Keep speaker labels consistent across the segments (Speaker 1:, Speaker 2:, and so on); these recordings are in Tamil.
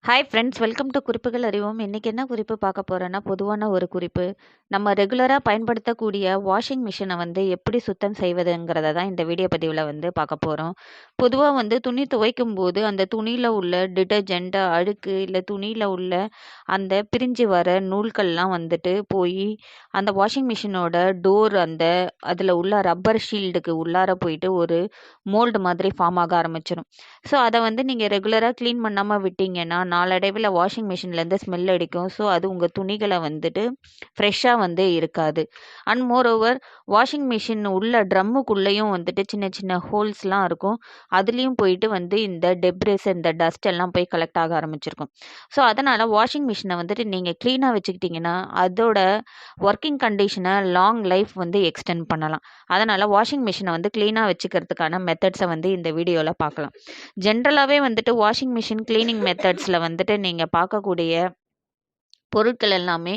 Speaker 1: ஹாய் ஃப்ரெண்ட்ஸ், வெல்கம் டு குறிப்புகள் அறிவோம். இன்னைக்கு என்ன குறிப்பு பார்க்க போறேன்னா, பொதுவான ஒரு குறிப்பு. நம்ம ரெகுலராக பயன்படுத்தக்கூடிய வாஷிங் மிஷினை எப்படி சுத்தம் செய்வதுங்கிறத தான் இந்த வீடியோ பதிவில் பார்க்க போகிறோம். பொதுவாக துணி துவைக்கும் போது அந்த துணியில் உள்ள டிட்டர்ஜென்ட் அழுக்கு இல்லை துணியில் உள்ள அந்த பிரிஞ்சு வர நூல்கள்லாம் போய் அந்த வாஷிங் மிஷினோட டோர் அதில் உள்ள ரப்பர் ஷீல்டுக்கு உள்ளார போயிட்டு ஒரு மோல்டு மாதிரி ஃபார்ம் ஆக ஆரம்பிச்சிடும். ஸோ அதை நீங்கள் ரெகுலராக க்ளீன் பண்ணாமல் விட்டீங்கன்னா நாளடைவில் வாஷிங் மிஷின்லேருந்து ஸ்மெல் அடிக்கும். ஸோ அது உங்கள் துணிகளை ஃப்ரெஷ்ஷாக இருக்காது. அண்ட் மோரோவர் வாஷிங் மிஷின் உள்ள ட்ரம்முக்குள்ளேயும் சின்ன சின்ன ஹோல்ஸ்லாம் இருக்கும். அதுலேயும் போயிட்டு இந்த டெப்ரிஸ் இந்த டஸ்ட் எல்லாம் போய் கலெக்ட் ஆக ஆரம்பிச்சிருக்கும். ஸோ அதனால் வாஷிங் மிஷினை நீங்கள் க்ளீனாக வச்சுக்கிட்டிங்கன்னா அதோட ஒர்க்கிங் கண்டிஷனை லாங் லைஃப் எக்ஸ்டெண்ட் பண்ணலாம். அதனால் வாஷிங் மிஷினை க்ளீனாக வச்சுக்கிறதுக்கான மெத்தட்ஸை இந்த வீடியோவில் பார்க்கலாம். ஜென்ரலாகவே வாஷிங் மிஷின் க்ளீனிங் மெத்தட்ஸில் நீங்கள் பார்க்கக்கூடிய பொருட்கள் எல்லாமே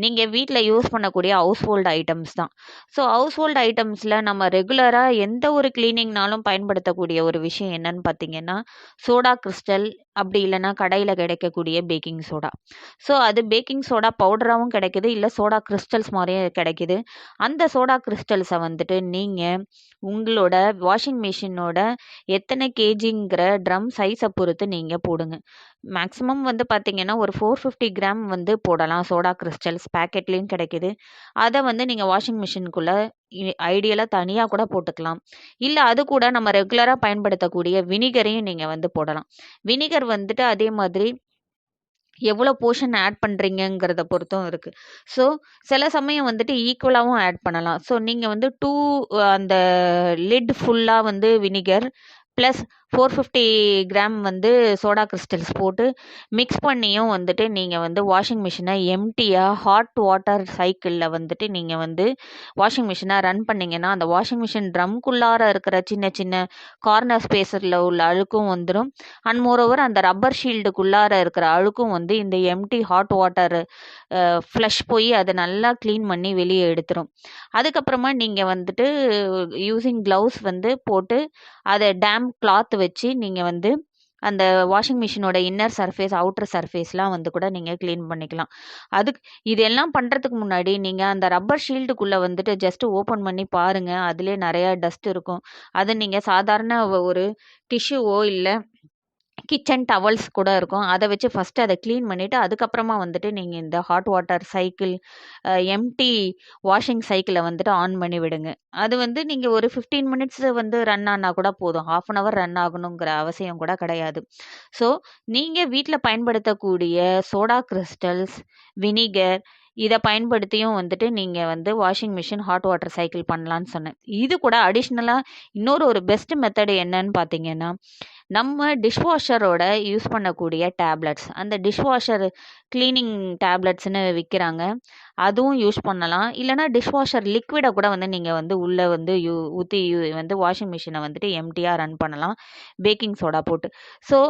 Speaker 1: நீங்கள் வீட்டில் யூஸ் பண்ணக்கூடிய ஹவுஸ்ஹோல்டு ஐட்டம்ஸ் தான். ஸோ ஹவுஸ்ஹோல்டு ஐட்டம்ஸில் நம்ம ரெகுலராக எந்த ஒரு க்ளீனிங்னாலும் பயன்படுத்தக்கூடிய ஒரு விஷயம் என்னன்னு பார்த்தீங்கன்னா, சோடா கிறிஸ்டல், அப்படி இல்லைன்னா கடையில் கிடைக்கக்கூடிய பேக்கிங் சோடா. ஸோ அது பேக்கிங் சோடா பவுடராகவும் கிடைக்குது, இல்லை சோடா கிறிஸ்டல்ஸ் மாதிரியே கிடைக்குது. அந்த சோடா கிறிஸ்டல்ஸை நீங்கள் உங்களோட வாஷிங் மிஷினோட எத்தனை கேஜிங்கிற ட்ரம் சைஸை பொறுத்து நீங்கள் போடுங்க. மேக்ஸிமம் பார்த்தீங்கன்னா ஒரு 450 கிராம் போடலாம். சோடா கிறிஸ்டல்ஸ் பேக்கெட்லேயும் கிடைக்குது. அதை நீங்கள் வாஷிங் மிஷினுக்குள்ளே ஐடியலாக தனியாக கூட போட்டுக்கலாம். இல்லை அது கூட நம்ம ரெகுலராக பயன்படுத்தக்கூடிய வினிகரையும் நீங்கள் போடலாம். வினிகர் அதே மாதிரி எவ்வளோ போர்ஷன் ஆட் பண்ணுறீங்கங்கிறத பொறுத்தும் இருக்குது. ஸோ சில சமயம் ஈக்குவலாகவும் ஆட் பண்ணலாம். ஸோ நீங்கள் 2 அந்த லிட் ஃபுல்லாக vinegar plus 450 gram soda crystals போட்டு மிக்ஸ் பண்ணியும் நீங்கள் வாஷிங் மிஷினை எம்டியாக ஹாட் வாட்டர் சைக்கிளில் நீங்கள் வாஷிங் மிஷினை ரன் பண்ணிங்கன்னா அந்த வாஷிங் மிஷின் ட்ரம்குள்ளார இருக்கிற சின்ன சின்ன கார்னர் ஸ்பேஸில் உள்ள அழுக்கும் வந்துடும். அண்ட் மோரோவர் அந்த ரப்பர் ஷீல்டுக்குள்ளார இருக்கிற அழுக்கும் இந்த எம்டி ஹாட் வாட்டர் ஃப்ளஷ் போய் அதை நல்லா க்ளீன் பண்ணி வெளியே எடுத்துரும். அதுக்கப்புறமா நீங்கள் யூஸிங் க்ளவுஸ் போட்டு அதை டேம் கிளாத் வச்சு நீங்கள் அந்த வாஷிங் மிஷினோட இன்னர் சர்ஃபேஸ் அவுட்டர் சர்ஃபேஸ்லாம் கூட நீங்கள் க்ளீன் பண்ணிக்கலாம். அதுக்கு இதெல்லாம் பண்ணுறதுக்கு முன்னாடி நீங்கள் அந்த ரப்பர் ஷீல்டுக்குள்ளே ஜஸ்ட்டு ஓப்பன் பண்ணி பாருங்கள். அதிலே நிறையா டஸ்ட் இருக்கும். அதை நீங்கள் சாதாரண ஒரு டிஷ்யூவோ இல்லை கிச்சன் டவல்ஸ் கூட இருக்கும். அதை வச்சு ஃபஸ்ட்டு அதை க்ளீன் பண்ணிவிட்டு அதுக்கப்புறமா நீங்கள் இந்த hot water cycle empty washing சைக்கிளை ஆன் பண்ணி விடுங்க. அது நீங்கள் ஒரு 15 மினிட்ஸ் ரன் ஆனால் கூட போதும். 1/2 hour ரன் ஆகணுங்கிற அவசியம் கூட கிடையாது. ஸோ நீங்கள் வீட்டில் பயன்படுத்தக்கூடிய சோடா கிறிஸ்டல்ஸ், வினிகர் இதை பயன்படுத்தியும் நீங்கள் washing machine hot water cycle பண்ணலான்னு சொன்னேன். இது கூட அடிஷ்னலாக இன்னொரு ஒரு பெஸ்ட் மெத்தடு என்னன்னு பார்த்தீங்கன்னா, நம்ம டிஷ்வாஷரோட யூஸ் பண்ணக்கூடிய டேப்லெட்ஸ், அந்த டிஷ்வாஷர் க்ளீனிங் டேப்லெட்ஸ்னு விற்கிறாங்க. அதுவும் யூஸ் பண்ணலாம். இல்லைனா டிஷ்வாஷர் லிக்விடை கூட நீங்கள் உள்ளே ஊற்றி வாஷிங் மிஷினை எம்டியாக ரன் பண்ணலாம் பேக்கிங் சோடா போட்டு. ஸோ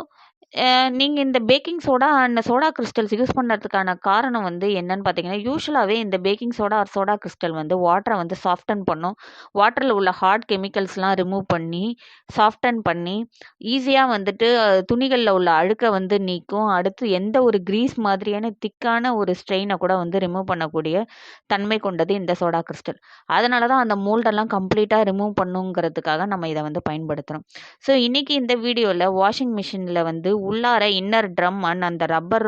Speaker 1: நீங்கள் இந்த baking soda and soda crystals use பண்ணுறதுக்கான காரணம் என்னன்னு பார்த்தீங்கன்னா, யூசுவலாகவே இந்த baking soda or soda crystal வாட்டரை சாஃப்டன் பண்ணும். வாட்டரில் உள்ள ஹார்ட் கெமிக்கல்ஸ்லாம் ரிமூவ் பண்ணி சாஃப்டன் பண்ணி ஈஸியாக துணிகளில் உள்ள அழுக்கை நீக்கும். அடுத்து எந்த ஒரு கிரீஸ் மாதிரியான திக்கான ஒரு ஸ்ட்ரெயினை கூட ரிமூவ் பண்ணக்கூடிய தன்மை கொண்டது இந்த சோடா கிறிஸ்டல். அதனால தான் அந்த மோல்டெல்லாம் கம்ப்ளீட்டாக ரிமூவ் பண்ணுங்கிறதுக்காக நம்ம இதை பயன்படுத்துகிறோம். ஸோ இன்றைக்கி இந்த வீடியோவில் வாஷிங் மிஷினில் உள்ளார இன்னர் ட்ரம் அண்ட் அந்த ரப்பர்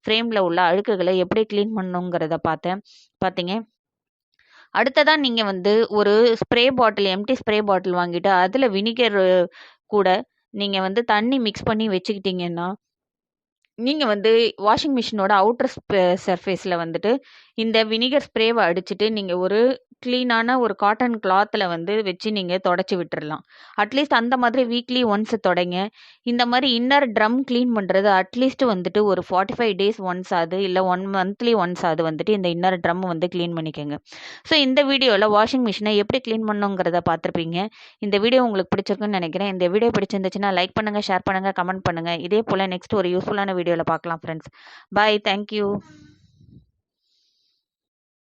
Speaker 1: ஃப்ரேமில் உள்ள அழுக்குகளை எப்படி க்ளீன் பண்ணுங்கிறத பார்த்தீங்க. அடுத்ததான் நீங்கள் ஒரு spray bottle, empty spray bottle வாங்கிட்டு அதில் வினிகர் கூட நீங்கள் தண்ணி மிக்ஸ் பண்ணி வச்சுக்கிட்டிங்கன்னா, நீங்கள் வாஷிங் மிஷினோட அவுட்டர் சர்ஃபேஸில் இந்த வினிகர் ஸ்ப்ரேவை அடிச்சுட்டு நீங்கள் ஒரு க்ளீனான ஒரு காட்டன் கிளாத்தில் வச்சு நீங்கள் தொடச்சி விட்டுறலாம். அட்லீஸ்ட் அந்த மாதிரி வீக்லி ஒன்ஸ் தொடங்க. இந்த மாதிரி இன்னர் ட்ரம் க்ளீன் பண்ணுறது அட்லீஸ்ட் ஒரு 45 days ஒன்ஸ் ஆகுது, இல்லை 1 monthly ஒன்ஸ் ஆகுது இந்த இன்னர் ட்ரம் க்ளீன் பண்ணிக்கோங்க. ஸோ இந்த வீடியோவில் வாஷிங் மிஷினை எப்படி க்ளீன் பண்ணுங்கிறத பார்த்துருப்பீங்க. இந்த வீடியோ உங்களுக்கு பிடிச்சிருக்குன்னு நினைக்கிறேன். இந்த வீடியோ பிடிச்சிருந்துச்சுன்னா லைக் பண்ணுங்கள், ஷேர் பண்ணுங்கள், கமெண்ட் பண்ணுங்கள். இதே போல் நெக்ஸ்ட் ஒரு யூஸ்ஃபுல்லான வீடியோவில் பார்க்கலாம் ஃப்ரெண்ட்ஸ். பாய், தேங்க்யூ.